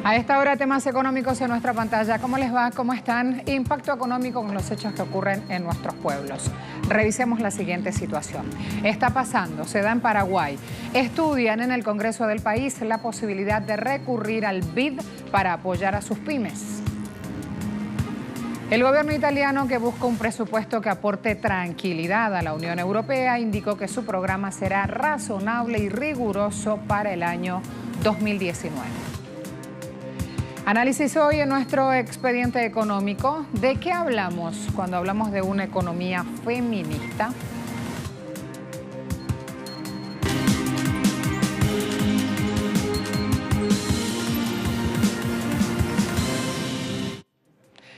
A esta hora, temas económicos en nuestra pantalla. ¿Cómo les va? ¿Cómo están? Impacto económico con los hechos que ocurren en nuestros pueblos. Revisemos la siguiente situación. Está pasando, se da en Paraguay. Estudian en el Congreso del país la posibilidad de recurrir al BID para apoyar a sus pymes. El gobierno italiano, que busca un presupuesto que aporte tranquilidad a la Unión Europea, indicó que su programa será razonable y riguroso para el año 2019. Análisis hoy en nuestro expediente económico. ¿De qué hablamos cuando hablamos de una economía feminista?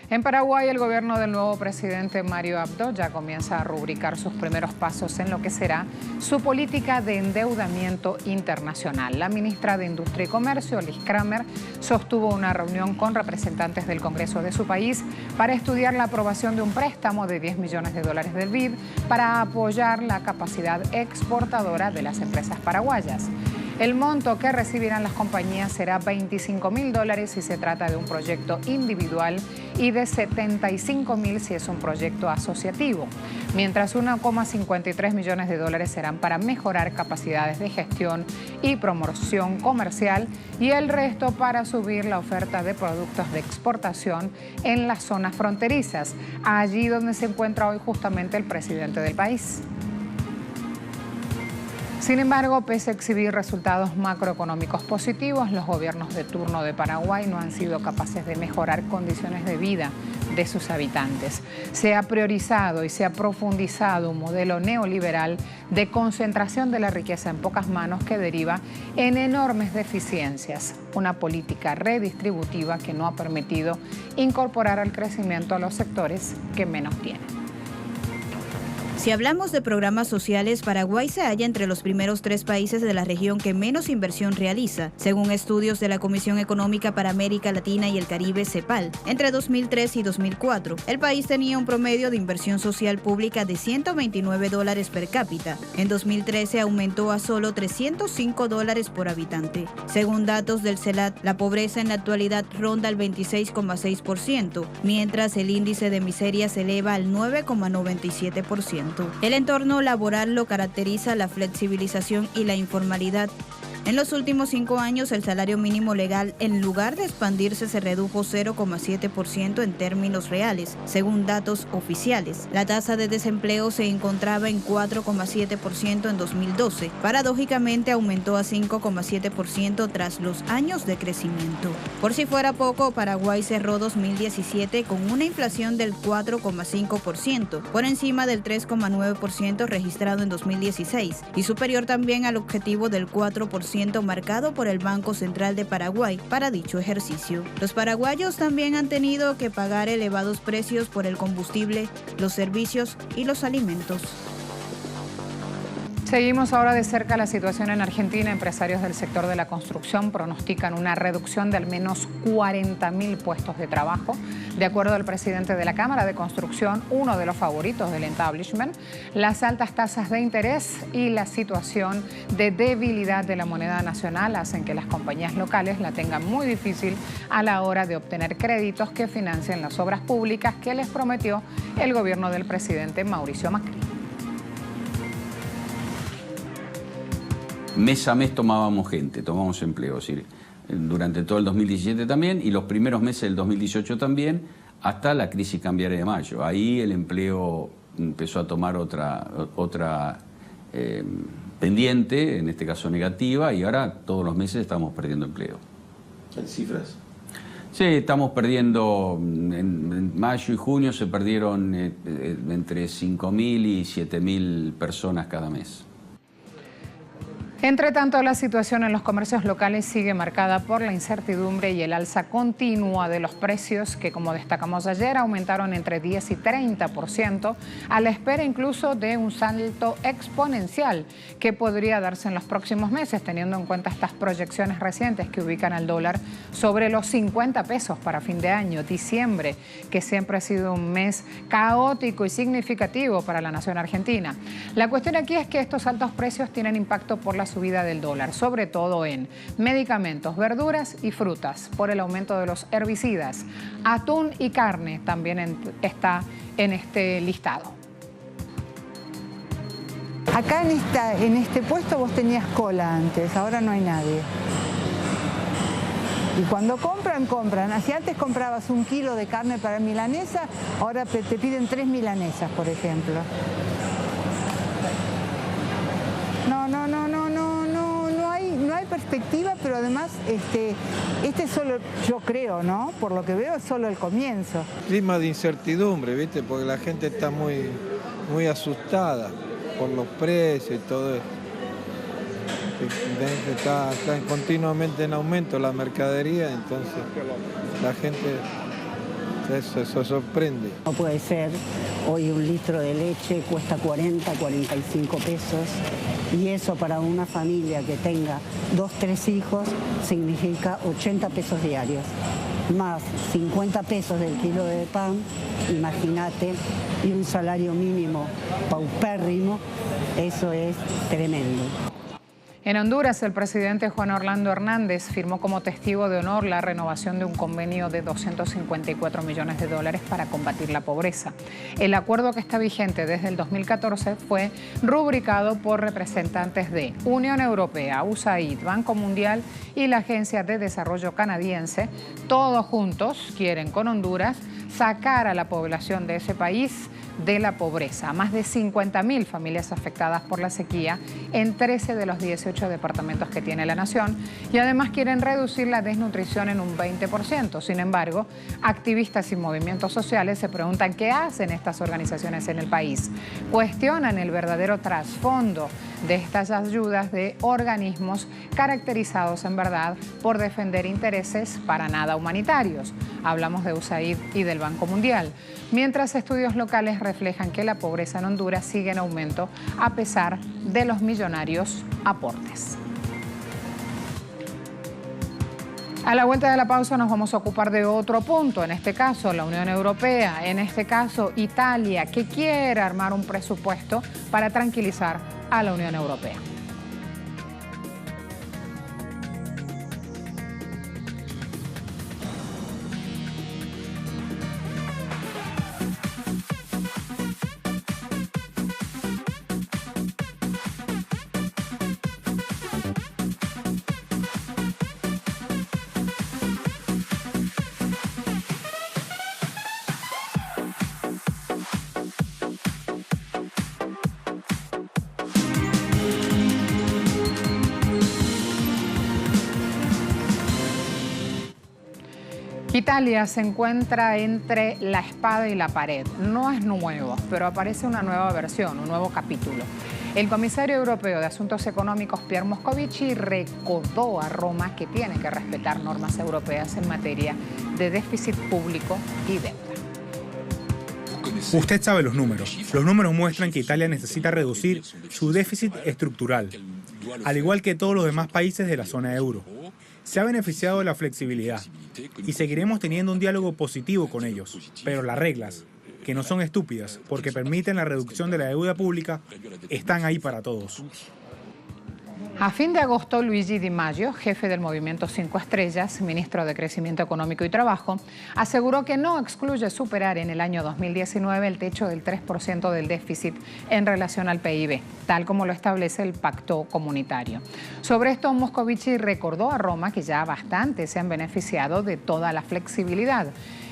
En Paraguay, el gobierno del nuevo presidente Mario Abdo ya comienza a rubricar sus primeros pasos en lo que será su política de endeudamiento internacional. La ministra de Industria y Comercio, Liz Kramer, sostuvo una reunión con representantes del Congreso de su país para estudiar la aprobación de un préstamo de $10 millones del BID para apoyar la capacidad exportadora de las empresas paraguayas. El monto que recibirán las compañías será $25.000 si se trata de un proyecto individual y de $75.000 si es un proyecto asociativo, mientras $1,53 millones serán para mejorar capacidades de gestión y promoción comercial y el resto para subir la oferta de productos de exportación en las zonas fronterizas, allí donde se encuentra hoy justamente el presidente del país. Sin embargo, pese a exhibir resultados macroeconómicos positivos, los gobiernos de turno de Paraguay no han sido capaces de mejorar condiciones de vida de sus habitantes. Se ha priorizado y se ha profundizado un modelo neoliberal de concentración de la riqueza en pocas manos que deriva en enormes deficiencias. Una política redistributiva que no ha permitido incorporar al crecimiento a los sectores que menos tienen. Si hablamos de programas sociales, Paraguay se halla entre los primeros 3 países de la región que menos inversión realiza, según estudios de la Comisión Económica para América Latina y el Caribe, CEPAL. Entre 2003 y 2004, el país tenía un promedio de inversión social pública de $129 per cápita. En 2013 aumentó a solo $305 por habitante. Según datos del CELAT, la pobreza en la actualidad ronda el 26,6%, mientras el índice de miseria se eleva al 9,97%. El entorno laboral lo caracteriza la flexibilización y la informalidad. En los últimos 5 años, el salario mínimo legal, en lugar de expandirse, se redujo 0,7% en términos reales, según datos oficiales. La tasa de desempleo se encontraba en 4,7% en 2012. Paradójicamente, aumentó a 5,7% tras los años de crecimiento. Por si fuera poco, Paraguay cerró 2017 con una inflación del 4,5%, por encima del 3,9% registrado en 2016, y superior también al objetivo del 4% marcado por el Banco Central de Paraguay para dicho ejercicio. Los paraguayos también han tenido que pagar elevados precios por el combustible, los servicios y los alimentos. Seguimos ahora de cerca la situación en Argentina. Empresarios del sector de la construcción pronostican una reducción de al menos 40.000 puestos de trabajo. De acuerdo al presidente de la Cámara de Construcción, uno de los favoritos del establishment, las altas tasas de interés y la situación de debilidad de la moneda nacional hacen que las compañías locales la tengan muy difícil a la hora de obtener créditos que financien las obras públicas que les prometió el gobierno del presidente Mauricio Macri. Mes a mes tomábamos empleo, es decir, durante todo el 2017 también y los primeros meses del 2018 también, hasta la crisis cambiaria de mayo. Ahí el empleo empezó a tomar otra pendiente, en este caso negativa, y ahora todos los meses estamos perdiendo empleo. ¿Hay cifras? Sí, estamos perdiendo, en mayo y junio se perdieron entre 5.000 y 7.000 personas cada mes. Entre tanto, la situación en los comercios locales sigue marcada por la incertidumbre y el alza continua de los precios que, como destacamos ayer, aumentaron entre 10 y 30%, a la espera incluso de un salto exponencial que podría darse en los próximos meses, teniendo en cuenta estas proyecciones recientes que ubican al dólar sobre los 50 pesos para fin de año, diciembre, que siempre ha sido un mes caótico y significativo para la nación argentina. La cuestión aquí es que estos altos precios tienen impacto por las subida del dólar, sobre todo en medicamentos, verduras y frutas, por el aumento de los herbicidas. Atún y carne también está en este listado. Acá en este puesto vos tenías cola antes, ahora no hay nadie. Y cuando compran. Así antes comprabas 1 kilo de carne para milanesa, ahora te piden 3 milanesas, por ejemplo. No hay perspectiva, pero además este es solo, yo creo, ¿no? Por lo que veo es solo el comienzo. Clima de incertidumbre, ¿viste? Porque la gente está muy asustada por los precios y todo eso. Está continuamente en aumento la mercadería, entonces la gente se sorprende. No puede ser, hoy 1 litro de leche cuesta 40, 45 pesos y eso para una familia que tenga 2, 3 hijos significa 80 pesos diarios, más 50 pesos del kilo de pan, imagínate, y un salario mínimo paupérrimo, eso es tremendo. En Honduras, el presidente Juan Orlando Hernández firmó como testigo de honor la renovación de un convenio de $254 millones para combatir la pobreza. El acuerdo, que está vigente desde el 2014, fue rubricado por representantes de Unión Europea, USAID, Banco Mundial y la Agencia de Desarrollo Canadiense. Todos juntos quieren con Honduras sacar a la población de ese país de la pobreza. Más de 50.000 familias afectadas por la sequía en 13 de los 18 departamentos que tiene la nación, y además quieren reducir la desnutrición en un 20%. Sin embargo, activistas y movimientos sociales se preguntan qué hacen estas organizaciones en el país. Cuestionan el verdadero trasfondo de estas ayudas de organismos caracterizados en verdad por defender intereses para nada humanitarios. Hablamos de USAID y del Banco Mundial. Mientras estudios locales reflejan que la pobreza en Honduras sigue en aumento a pesar de los millonarios aportes. A la vuelta de la pausa nos vamos a ocupar de otro punto, en este caso la Unión Europea, en este caso Italia, que quiere armar un presupuesto para tranquilizar a la Unión Europea. Italia se encuentra entre la espada y la pared. No es nuevo, pero aparece una nueva versión, un nuevo capítulo. El comisario europeo de Asuntos Económicos, Pierre Moscovici, recordó a Roma que tiene que respetar normas europeas en materia de déficit público y deuda. Usted sabe los números. Los números muestran que Italia necesita reducir su déficit estructural, al igual que todos los demás países de la zona euro. Se ha beneficiado de la flexibilidad y seguiremos teniendo un diálogo positivo con ellos, pero las reglas, que no son estúpidas porque permiten la reducción de la deuda pública, están ahí para todos. A fin de agosto, Luigi Di Maio, jefe del Movimiento 5 Estrellas, ministro de Crecimiento Económico y Trabajo, aseguró que no excluye superar en el año 2019 el techo del 3% del déficit en relación al PIB, tal como lo establece el pacto comunitario. Sobre esto, Moscovici recordó a Roma que ya bastante se han beneficiado de toda la flexibilidad.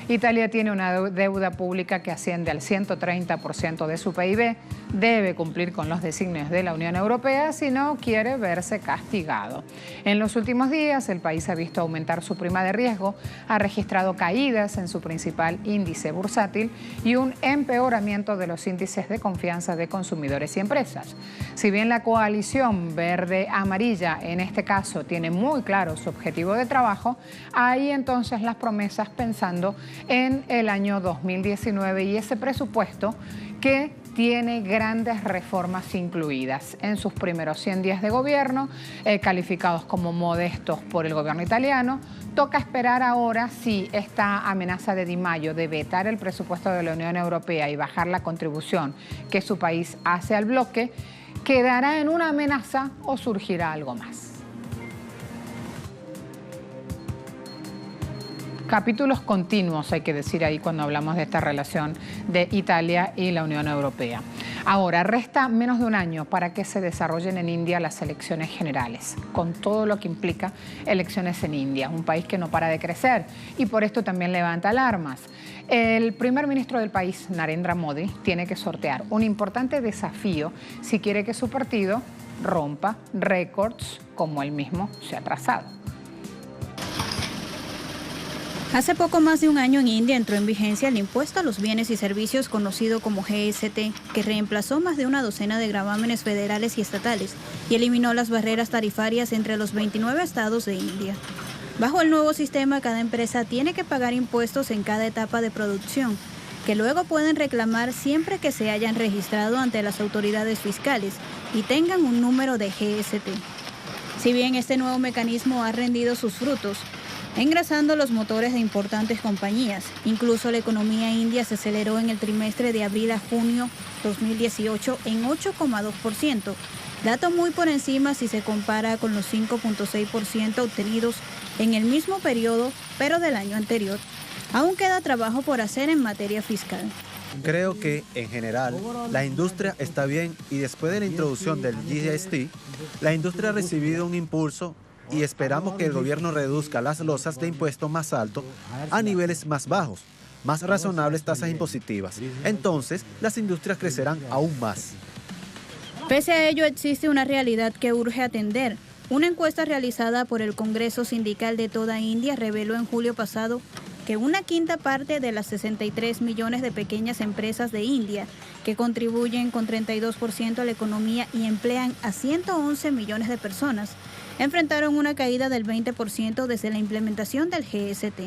Italia tiene una deuda pública que asciende al 130% de su PIB, debe cumplir con los designios de la Unión Europea si no quiere verse castigado. En los últimos días, el país ha visto aumentar su prima de riesgo, ha registrado caídas en su principal índice bursátil y un empeoramiento de los índices de confianza de consumidores y empresas. Si bien la coalición verde-amarilla, en este caso, tiene muy claro su objetivo de trabajo, hay entonces las promesas pensando en el año 2019 y ese presupuesto que tiene grandes reformas incluidas. En sus primeros 100 días de gobierno, calificados como modestos por el gobierno italiano, toca esperar ahora si esta amenaza de Di Maio de vetar el presupuesto de la Unión Europea y bajar la contribución que su país hace al bloque, ¿Quedará en una amenaza o surgirá algo más? Capítulos continuos, hay que decir ahí cuando hablamos de esta relación de Italia y la Unión Europea. Ahora, resta menos de un año para que se desarrollen en India las elecciones generales, con todo lo que implica elecciones en India, un país que no para de crecer y por esto también levanta alarmas. El primer ministro del país, Narendra Modi, tiene que sortear un importante desafío si quiere que su partido rompa récords como él mismo se ha trazado. Hace poco más de un año en India entró en vigencia el impuesto a los bienes y servicios conocido como GST, que reemplazó más de una docena de gravámenes federales y estatales y eliminó las barreras tarifarias entre los 29 estados de India. Bajo el nuevo sistema, cada empresa tiene que pagar impuestos en cada etapa de producción, que luego pueden reclamar siempre que se hayan registrado ante las autoridades fiscales y tengan un número de GST. Si bien este nuevo mecanismo ha rendido sus frutos, engrasando los motores de importantes compañías. Incluso la economía india se aceleró en el trimestre de abril a junio 2018 en 8,2%, dato muy por encima si se compara con los 5,6% obtenidos en el mismo periodo, pero del año anterior. Aún queda trabajo por hacer en materia fiscal. Creo que, en general, la industria está bien y después de la introducción del GST, la industria ha recibido un impulso y esperamos que el gobierno reduzca las losas de impuestos más altos a niveles más bajos, más razonables tasas impositivas. Entonces, las industrias crecerán aún más. Pese a ello, existe una realidad que urge atender. Una encuesta realizada por el Congreso Sindical de toda India reveló en julio pasado que una quinta parte de las 63 millones de pequeñas empresas de India, que contribuyen con 32% a la economía y emplean a 111 millones de personas, enfrentaron una caída del 20% desde la implementación del GST.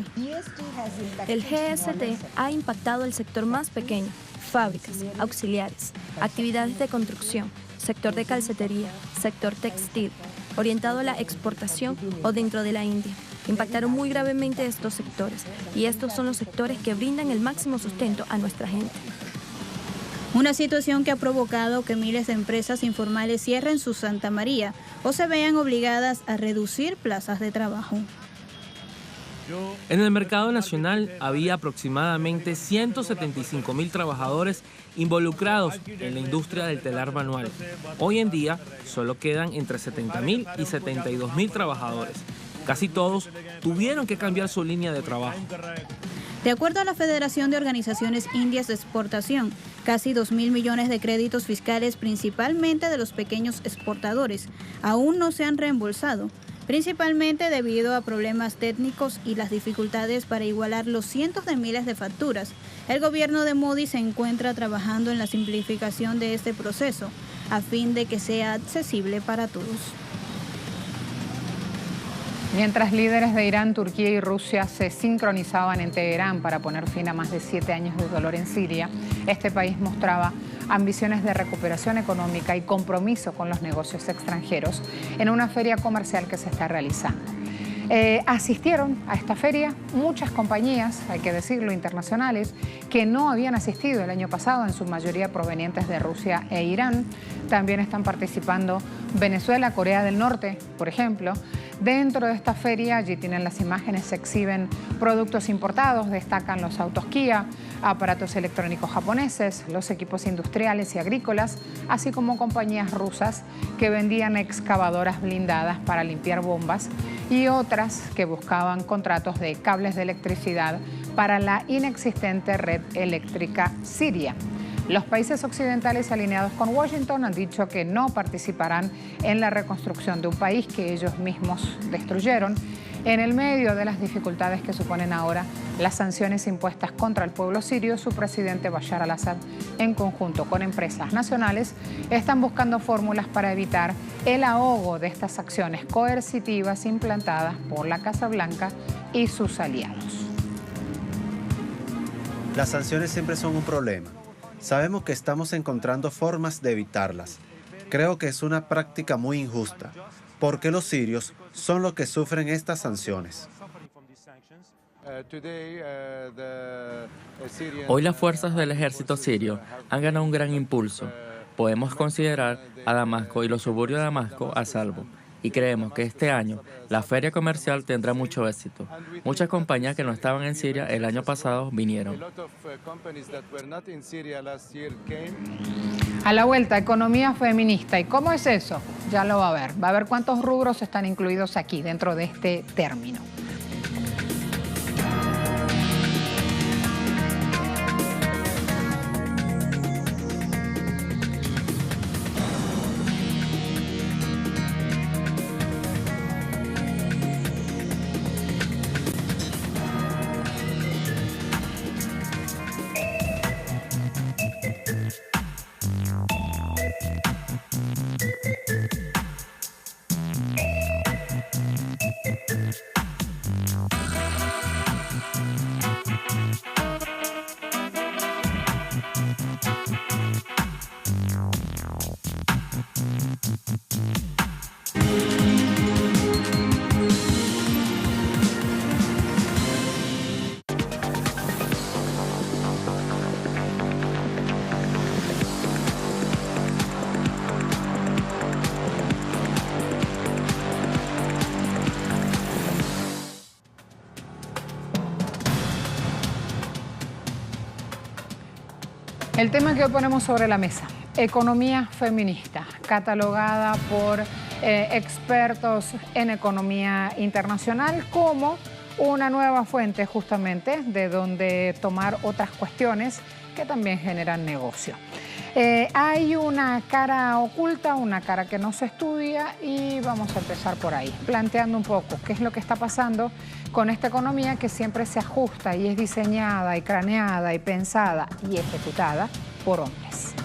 El GST ha impactado el sector más pequeño, fábricas, auxiliares, actividades de construcción, sector de calcetería, sector textil, orientado a la exportación o dentro de la India. Impactaron muy gravemente estos sectores y estos son los sectores que brindan el máximo sustento a nuestra gente. Una situación que ha provocado que miles de empresas informales cierren su Santa María o se vean obligadas a reducir plazas de trabajo. En el mercado nacional había aproximadamente 175.000 trabajadores involucrados en la industria del telar manual. Hoy en día solo quedan entre 70.000 y 72.000 trabajadores. Casi todos tuvieron que cambiar su línea de trabajo. De acuerdo a la Federación de Organizaciones Indias de Exportación, casi 2.000 millones de créditos fiscales, principalmente de los pequeños exportadores, aún no se han reembolsado, principalmente debido a problemas técnicos y las dificultades para igualar los cientos de miles de facturas. El gobierno de Modi se encuentra trabajando en la simplificación de este proceso, a fin de que sea accesible para todos. Mientras líderes de Irán, Turquía y Rusia se sincronizaban en Teherán para poner fin a más de 7 años de dolor en Siria, este país mostraba ambiciones de recuperación económica y compromiso con los negocios extranjeros en una feria comercial que se está realizando. Asistieron a esta feria muchas compañías, hay que decirlo, internacionales, que no habían asistido el año pasado, en su mayoría provenientes de Rusia e Irán. También están participando Venezuela, Corea del Norte, por ejemplo. Dentro de esta feria, allí tienen las imágenes, se exhiben productos importados, destacan los autos Kia, aparatos electrónicos japoneses, los equipos industriales y agrícolas, así como compañías rusas que vendían excavadoras blindadas para limpiar bombas y otras que buscaban contratos de cables de electricidad para la inexistente red eléctrica siria. Los países occidentales alineados con Washington han dicho que no participarán en la reconstrucción de un país que ellos mismos destruyeron en el medio de las dificultades que suponen ahora las sanciones impuestas contra el pueblo sirio. Su presidente Bashar al-Assad, en conjunto con empresas nacionales, están buscando fórmulas para evitar el ahogo de estas acciones coercitivas implantadas por la Casa Blanca y sus aliados. Las sanciones siempre son un problema. Sabemos que estamos encontrando formas de evitarlas. Creo que es una práctica muy injusta, porque los sirios son los que sufren estas sanciones. Hoy las fuerzas del ejército sirio han ganado un gran impulso. podemos considerar a Damasco y los suburbios de Damasco a salvo. Y creemos que este año la feria comercial tendrá mucho éxito. Muchas compañías que no estaban en Siria el año pasado vinieron. A la vuelta, economía feminista. ¿Y cómo es eso? Ya lo va a ver. Va a ver cuántos rubros están incluidos aquí dentro de este término. El tema que hoy ponemos sobre la mesa, economía feminista, catalogada por expertos en economía internacional como una nueva fuente justamente de donde tomar otras cuestiones que también generan negocio. Hay una cara oculta, una cara que no se estudia y vamos a empezar por ahí, planteando un poco qué es lo que está pasando con esta economía que siempre se ajusta y es diseñada y craneada y pensada y ejecutada por hombres.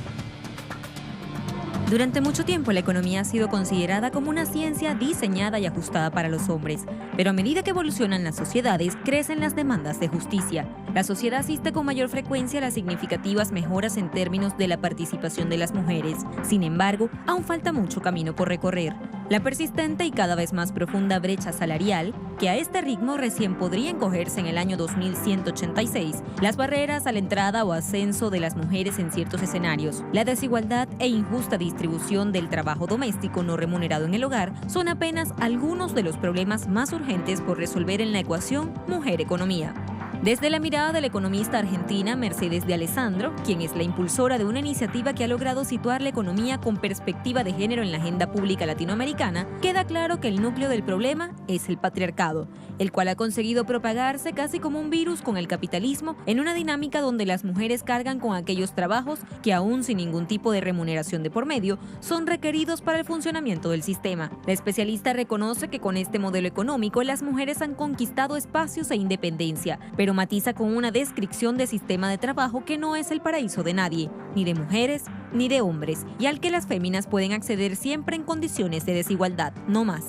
Durante mucho tiempo la economía ha sido considerada como una ciencia diseñada y ajustada para los hombres, pero a medida que evolucionan las sociedades, crecen las demandas de justicia. La sociedad asiste con mayor frecuencia a las significativas mejoras en términos de la participación de las mujeres. Sin embargo, aún falta mucho camino por recorrer. La persistente y cada vez más profunda brecha salarial, que a este ritmo recién podría encogerse en el año 2186, las barreras a la entrada o ascenso de las mujeres en ciertos escenarios, la desigualdad e injusta distribución del trabajo doméstico no remunerado en el hogar son apenas algunos de los problemas más urgentes por resolver en la ecuación mujer-economía. Desde la mirada de la economista argentina Mercedes de Alessandro, quien es la impulsora de una iniciativa que ha logrado situar la economía con perspectiva de género en la agenda pública latinoamericana, queda claro que el núcleo del problema es el patriarcado, el cual ha conseguido propagarse casi como un virus con el capitalismo en una dinámica donde las mujeres cargan con aquellos trabajos que aún sin ningún tipo de remuneración de por medio son requeridos para el funcionamiento del sistema. La especialista reconoce que con este modelo económico las mujeres han conquistado espacios e independencia, pero matiza con una descripción de sistema de trabajo que no es el paraíso de nadie, ni de mujeres ni de hombres, y al que las féminas pueden acceder siempre en condiciones de desigualdad, no más.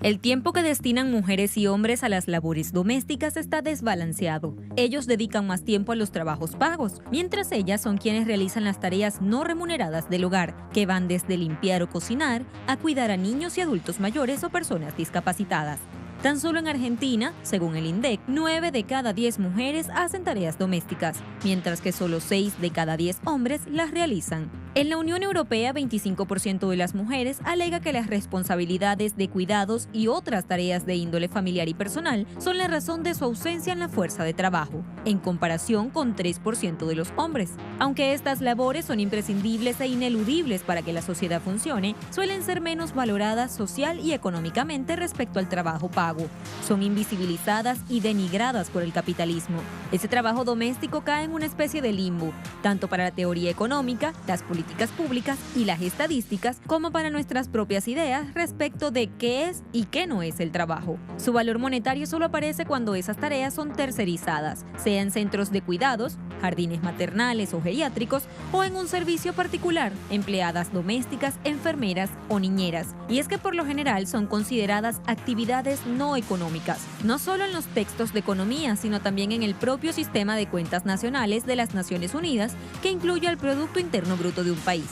El tiempo que destinan mujeres y hombres a las labores domésticas está desbalanceado. Ellos dedican más tiempo a los trabajos pagos, mientras ellas son quienes realizan las tareas no remuneradas del hogar, que van desde limpiar o cocinar a cuidar a niños y adultos mayores o personas discapacitadas. Tan solo en Argentina, según el INDEC, 9 de cada 10 mujeres hacen tareas domésticas, mientras que solo 6 de cada 10 hombres las realizan. En la Unión Europea, 25% de las mujeres alega que las responsabilidades de cuidados y otras tareas de índole familiar y personal son la razón de su ausencia en la fuerza de trabajo, en comparación con 3% de los hombres. Aunque estas labores son imprescindibles e ineludibles para que la sociedad funcione, suelen ser menos valoradas social y económicamente respecto al trabajo pago. Son invisibilizadas y denigradas por el capitalismo. Ese trabajo doméstico cae en una especie de limbo, tanto para la teoría económica, las políticas públicas y las estadísticas, como para nuestras propias ideas respecto de qué es y qué no es el trabajo. Su valor monetario solo aparece cuando esas tareas son tercerizadas, sea en centros de cuidados, jardines maternales o geriátricos, o en un servicio particular, empleadas domésticas, enfermeras o niñeras. Y es que por lo general son consideradas actividades no económicas, no solo en los textos de economía, sino también en el propio sistema de cuentas nacionales de las Naciones Unidas, que incluye el Producto Interno Bruto de un país.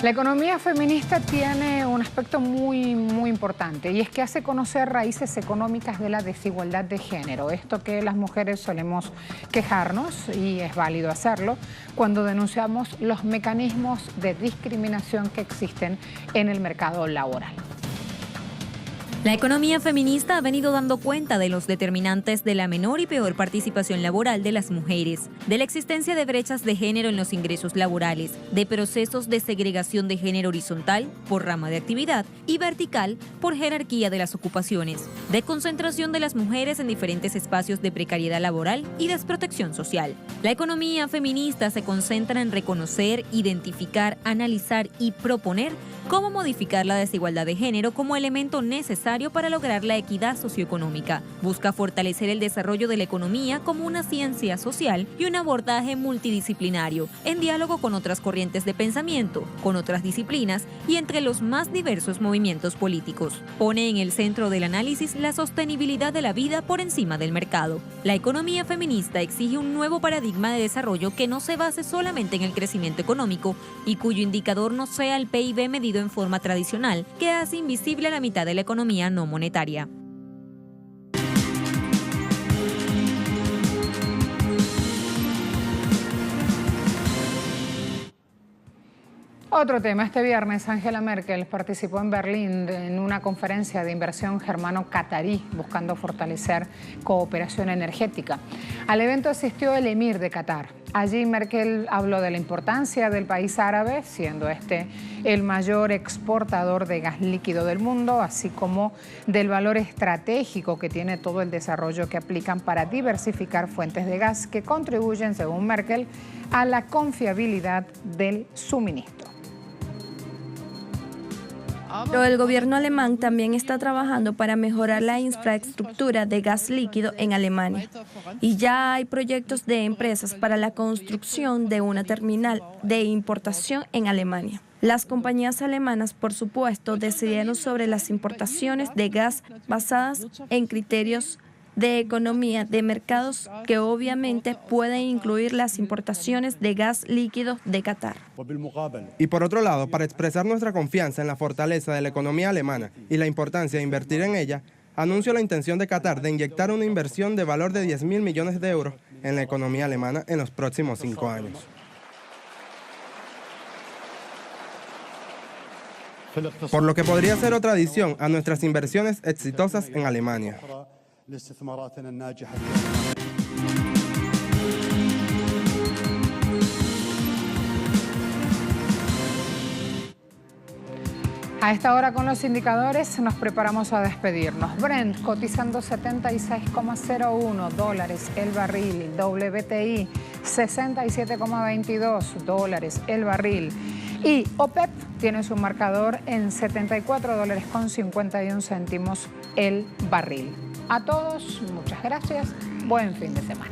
La economía feminista tiene un aspecto muy importante y es que hace conocer raíces económicas de la desigualdad de género. Esto que las mujeres solemos quejarnos, y es válido hacerlo, cuando denunciamos los mecanismos de discriminación que existen en el mercado laboral. La economía feminista ha venido dando cuenta de los determinantes de la menor y peor participación laboral de las mujeres, de la existencia de brechas de género en los ingresos laborales, de procesos de segregación de género horizontal por rama de actividad y vertical por jerarquía de las ocupaciones, de concentración de las mujeres en diferentes espacios de precariedad laboral y desprotección social. La economía feminista se concentra en reconocer, identificar, analizar y proponer cómo modificar la desigualdad de género como elemento necesario para lograr la equidad socioeconómica. Busca fortalecer el desarrollo de la economía como una ciencia social y un abordaje multidisciplinario, en diálogo con otras corrientes de pensamiento, con otras disciplinas y entre los más diversos movimientos políticos. Pone en el centro del análisis la sostenibilidad de la vida por encima del mercado. La economía feminista exige un nuevo paradigma de desarrollo que no se base solamente en el crecimiento económico y cuyo indicador no sea el PIB medido en forma tradicional, que hace invisible a la mitad de la economía no monetaria. Otro tema, este viernes Angela Merkel participó en Berlín en una conferencia de inversión germano-catarí buscando fortalecer cooperación energética. Al evento asistió el emir de Qatar. Allí Merkel habló de la importancia del país árabe, siendo este el mayor exportador de gas líquido del mundo, así como del valor estratégico que tiene todo el desarrollo que aplican para diversificar fuentes de gas que contribuyen, según Merkel, a la confiabilidad del suministro. Pero el gobierno alemán también está trabajando para mejorar la infraestructura de gas líquido en Alemania. Y ya hay proyectos de empresas para la construcción de una terminal de importación en Alemania. Las compañías alemanas, por supuesto, decidieron sobre las importaciones de gas basadas en criterios de economía de mercados que obviamente pueden incluir las importaciones de gas líquido de Qatar. Y por otro lado, para expresar nuestra confianza en la fortaleza de la economía alemana y la importancia de invertir en ella, anuncio la intención de Qatar de inyectar una inversión de valor de 10.000 millones de euros en la economía alemana en los próximos 5 años. Por lo que podría ser otra adición a nuestras inversiones exitosas en Alemania. A esta hora con los indicadores nos preparamos a despedirnos. Brent cotizando $76,01 el barril, WTI $67,22 el barril y OPEP tiene su marcador en $74,51 el barril. A todos, muchas gracias. Buen fin de semana.